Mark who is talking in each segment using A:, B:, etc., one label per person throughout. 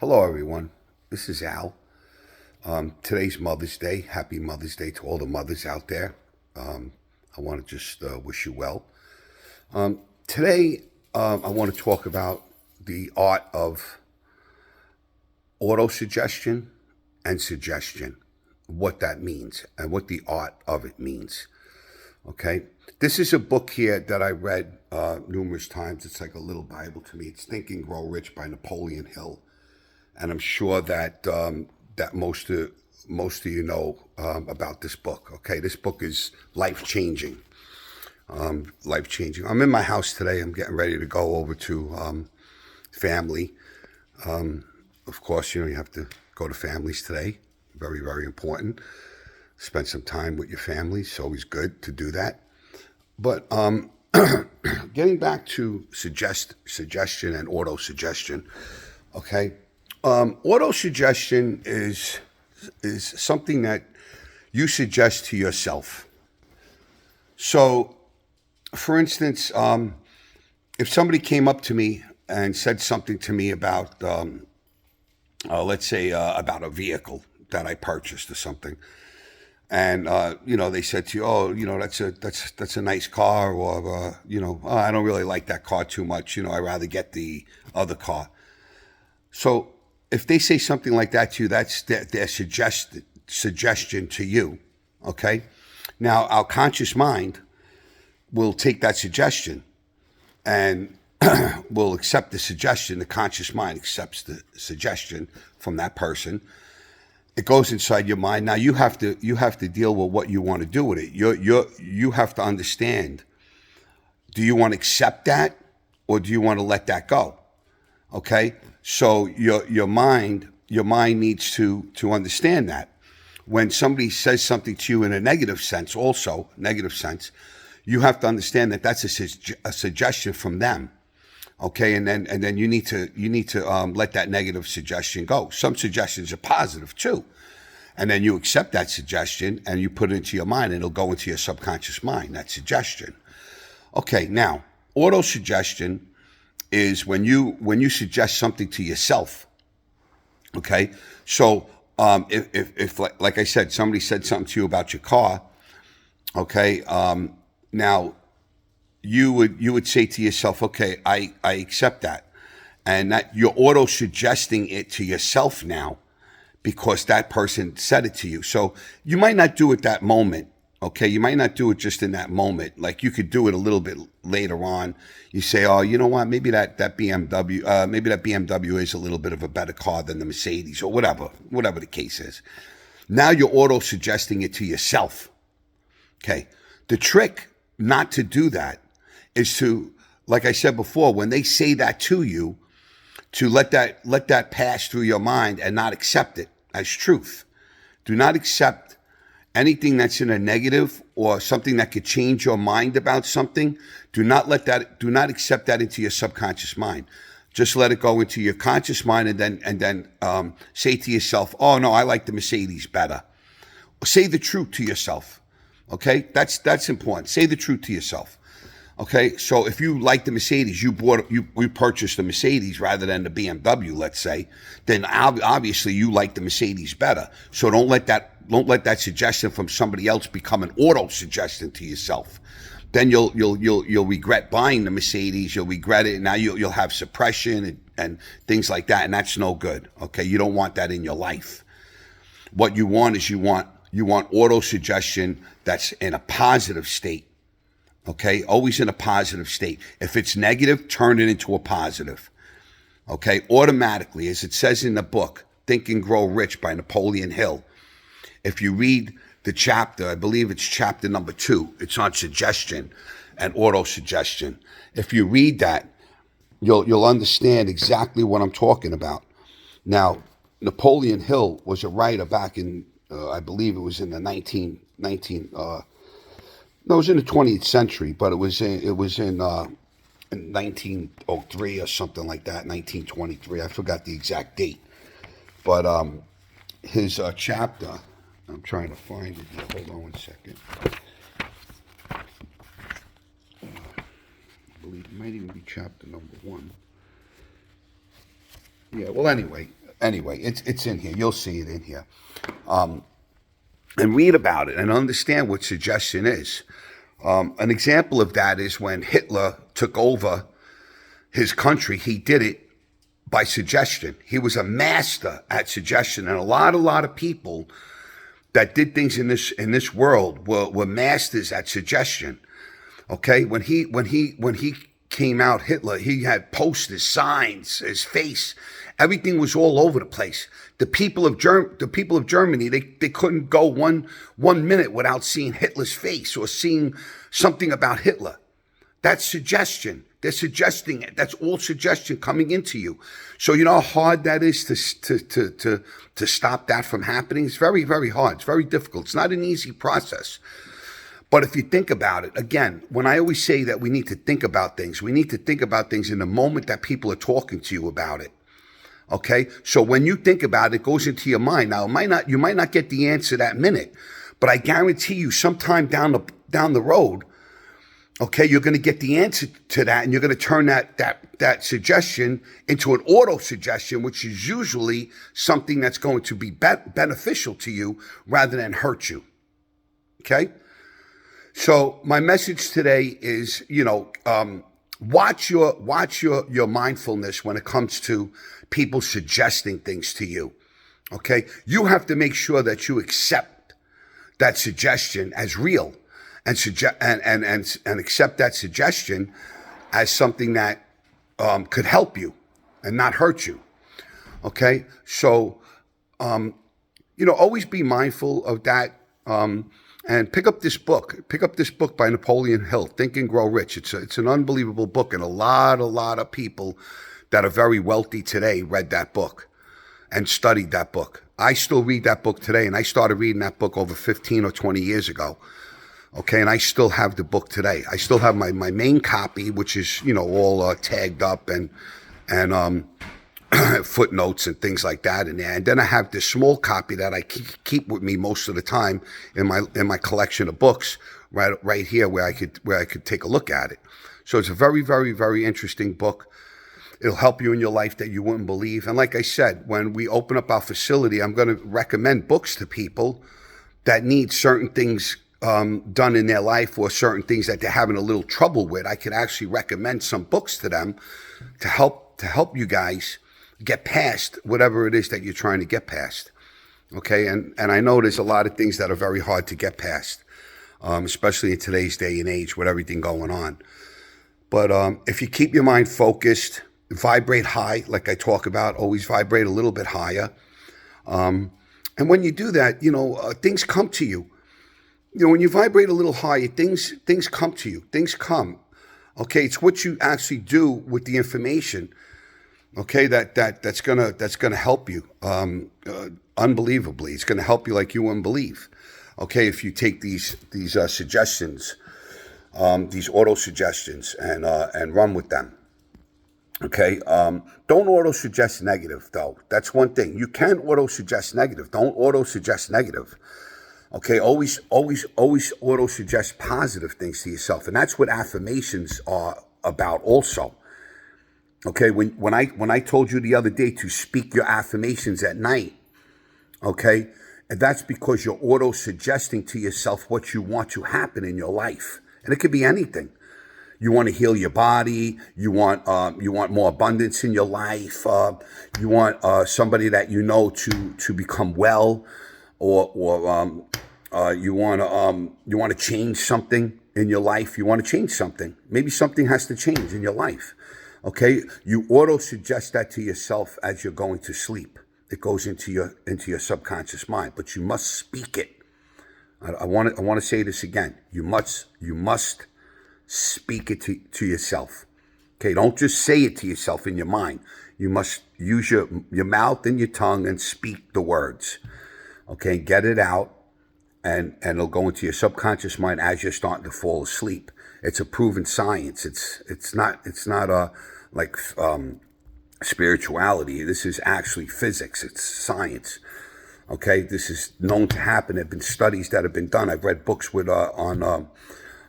A: Hello, everyone. This is Al. Today's Mother's Day. Happy Mother's Day to all the mothers out there. I want to just wish you well. Today, I want to talk about the art of auto-suggestion and suggestion, what that means, and what the art of it means. Okay? This is a book here that I read numerous times. It's like a little Bible to me. It's Think and Grow Rich by Napoleon Hill. And I'm sure that that most of you know about this book. Okay, this book is life changing. Life changing. I'm in my house today. I'm getting ready to go over to family. Of course, you have to go to families today. Very, very important. Spend some time with your family. It's always good to do that. But getting back to suggestion and auto suggestion. Okay. Auto-suggestion is something that you suggest to yourself. So, for instance, if somebody came up to me and said something to me about, let's say, about a vehicle that I purchased or something, and they said to you, "Oh, that's a nice car," or "Oh, I don't really like that car too much. I'd rather get the other car." So if they say something like that to you, that's their suggestion to you, okay? Now, our conscious mind will take that suggestion and will accept the suggestion. The conscious mind accepts the suggestion from that person. It goes inside your mind. Now, you have to deal with what you want to do with it. You have to understand, do you want to accept that or do you want to let that go? Okay? So your mind needs to understand that when somebody says something to you in a negative sense, you have to understand that that's a suggestion from them. Okay, and then you need to let that negative suggestion go. Some suggestions are positive too, and then you accept that suggestion and you put it into your mind, and it'll go into your subconscious mind. That suggestion. Okay, now auto suggestion is when you suggest something to yourself. Okay, so if like I said, somebody said something to you about your car. Okay, now you would say to yourself, okay, I accept that, and that you're auto suggesting it to yourself now because that person said it to you. So you might not do it that moment. Okay, you might not do it just in that moment. Like you could do it a little bit later on. You say, "Oh, you know what? Maybe that BMW is a little bit of a better car than the Mercedes, or whatever the case is." Now you're auto suggesting it to yourself. Okay, the trick not to do that is to, like I said before, when they say that to you, to let that pass through your mind and not accept it as truth. Do not accept anything that's in a negative or something that could change your mind about something. Do not accept that into your subconscious mind. Just let it go into your conscious mind and then say to yourself, "Oh no, I like the Mercedes better." Say the truth to yourself. Okay? That's important. Say the truth to yourself. Okay? So if you like the Mercedes, you purchased the Mercedes rather than the BMW, let's say, then obviously you like the Mercedes better. So don't let that suggestion from somebody else become an auto suggestion to yourself. Then you'll regret buying the Mercedes. You'll regret it. And now you'll have suppression and things like that. And that's no good. Okay. You don't want that in your life. What you want is you want auto suggestion that's in a positive state. Okay. Always in a positive state. If it's negative, turn it into a positive. Okay. Automatically, as it says in the book, Think and Grow Rich by Napoleon Hill. If you read the chapter, I believe it's chapter number 2, it's on suggestion and auto-suggestion. If you read that, you'll understand exactly what I'm talking about. Now, Napoleon Hill was a writer back in, I believe it was in the it was in the 20th century, but it was in 1903 or something like that, 1923. I forgot the exact date. But his chapter, I'm trying to find it here. Hold on one second. I believe it might even be chapter number 1. Yeah, well, anyway, Anyway, it's in here. You'll see it in here. And read about it and understand what suggestion is. An example of that is when Hitler took over his country, he did it by suggestion. He was a master at suggestion, and a lot of people that did things in this world were masters at suggestion. Okay, when he came out, Hitler, he had posters, signs, his face, everything was all over the place. The people of Germany, they couldn't go one minute without seeing Hitler's face or seeing something about Hitler. That's suggestion. They're suggesting it. That's all suggestion coming into you. So you know how hard that is to stop that from happening? It's very, very hard. It's very difficult. It's not an easy process. But if you think about it, again, when I always say that we need to think about things, we need to think about things in the moment that people are talking to you about it. Okay? So when you think about it, it goes into your mind. Now, you might not get the answer that minute, but I guarantee you sometime down the road, okay, you're going to get the answer to that, and you're going to turn that suggestion into an auto suggestion, which is usually something that's going to be beneficial to you rather than hurt you. Okay? So my message today is, watch your mindfulness when it comes to people suggesting things to you. Okay? You have to make sure that you accept that suggestion as real and accept that suggestion as something that could help you and not hurt you. Okay? So, always be mindful of that. And pick up this book. Pick up this book by Napoleon Hill, Think and Grow Rich. It's an unbelievable book, and a lot of people that are very wealthy today read that book and studied that book. I still read that book today, and I started reading that book over 15 or 20 years ago. Okay, and I still have the book today. I still have my main copy, which is all tagged up and footnotes and things like that in there. And then I have this small copy that I keep with me most of the time in my collection of books right here where I could take a look at it. So it's a very, very, very interesting book. It'll help you in your life that you wouldn't believe. And like I said, when we open up our facility, I'm going to recommend books to people that need certain things done in their life, or certain things that they're having a little trouble with. I could actually recommend some books to them to help you guys get past whatever it is that you're trying to get past. Okay, and I know there's a lot of things that are very hard to get past, especially in today's day and age with everything going on. But if you keep your mind focused, vibrate high, like I talk about, always vibrate a little bit higher. And when you do that, things come to you. When you vibrate a little higher, things come to you. Things come. Okay, it's what you actually do with the information. Okay, that's gonna help you unbelievably. It's gonna help you like you wouldn't believe. Okay, if you take these suggestions, these auto suggestions, and run with them. Okay, don't auto suggest negative though. That's one thing. You can auto suggest negative. Don't auto suggest negative. Okay, always auto suggest positive things to yourself, and that's what affirmations are about also. Okay, when I told you the other day to speak your affirmations at night, okay, and that's because you're auto suggesting to yourself what you want to happen in your life, and it could be anything. You want to heal your body. You want more abundance in your life. You want somebody that you know to become well, or you want to change something in your life. You want to change something. Maybe something has to change in your life. Okay, you auto suggest that to yourself as you're going to sleep. It goes into your subconscious mind, but you must speak it. I want to say this again. You must speak it to yourself. Okay, don't just say it to yourself in your mind. You must use your mouth and your tongue and speak the words. Okay, get it out, and it'll go into your subconscious mind as you're starting to fall asleep. It's a proven science. It's not like spirituality. This is actually physics. It's science. Okay, this is known to happen. There have been studies that have been done. I've read books with on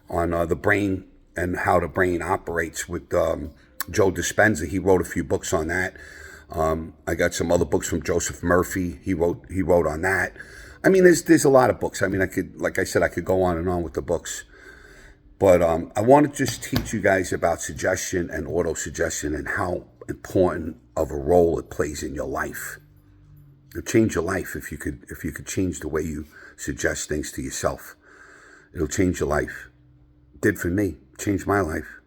A: the brain and how the brain operates with Joe Dispenza. He wrote a few books on that. I got some other books from Joseph Murphy. He wrote on that. I mean, there's a lot of books. I mean, I could, like I said, I could go on and on with the books. But I want to just teach you guys about suggestion and auto-suggestion and how important of a role it plays in your life. It'll change your life if you could change the way you suggest things to yourself. It'll change your life. It did for me. Changed my life.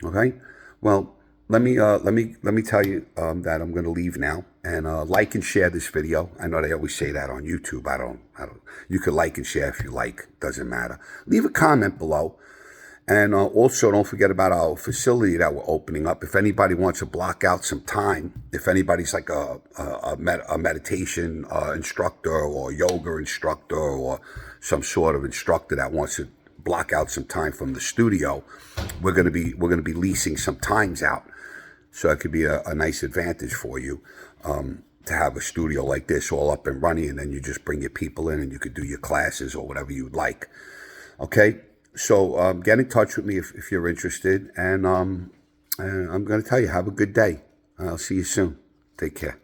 A: Okay? Well, let me tell you that I'm going to leave now, and like and share this video. I know they always say that on YouTube. I don't. You could like and share if you like. Doesn't matter. Leave a comment below, and also don't forget about our facility that we're opening up. If anybody wants to block out some time, if anybody's like a meditation instructor or yoga instructor or some sort of instructor that wants to block out some time from the studio, we're gonna be leasing some times out. So it could be a nice advantage for you to have a studio like this all up and running, and then you just bring your people in and you could do your classes or whatever you'd like. Okay, so get in touch with me if you're interested, and I'm going to tell you, have a good day. I'll see you soon. Take care.